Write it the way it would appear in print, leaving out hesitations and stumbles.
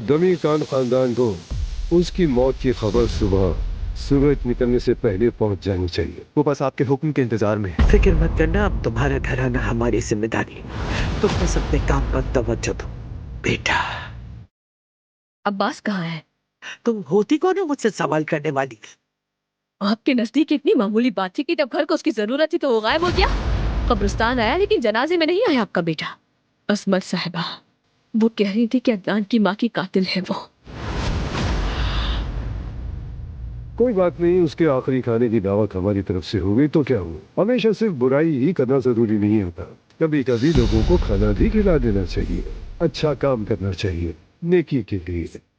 دمی خان خاندان کو اس کی موت کی خبر صبح سورج نکلنے سے پہلے پہنچ جانی چاہیے۔ وہ بس آپ کے حکم کے انتظار میں ہے۔ فکر مت کرنا، اب تمہارا گھرانہ ہماری ذمہ داری، تم بس اپنے کام پر توجہ دو بیٹا۔ عباس کہاں ہے؟ تم ہوتی کون ہو مجھ سے سوال کرنے والی؟ آپ کے نزدیک اتنی معمولی بات تھی کہ جب گھر کو اس کی ضرورت تھی تو وہ غائب ہو گیا۔ قبرستان آیا لیکن جنازے میں نہیں آیا آپ کا بیٹا۔ عصمت صاحبہ وہ کہہ رہی تھی کہ عدنان کی ماں کی قاتل ہے وہ۔ کوئی بات نہیں، اس کے آخری کھانے کی دعوت ہماری طرف سے ہو گئی تو کیا ہوا؟ ہمیشہ صرف برائی ہی کرنا ضروری نہیں ہوتا، کبھی کبھی لوگوں کو کھانا بھی کھلا دینا چاہیے، اچھا کام کرنا چاہیے نیکی کے لیے۔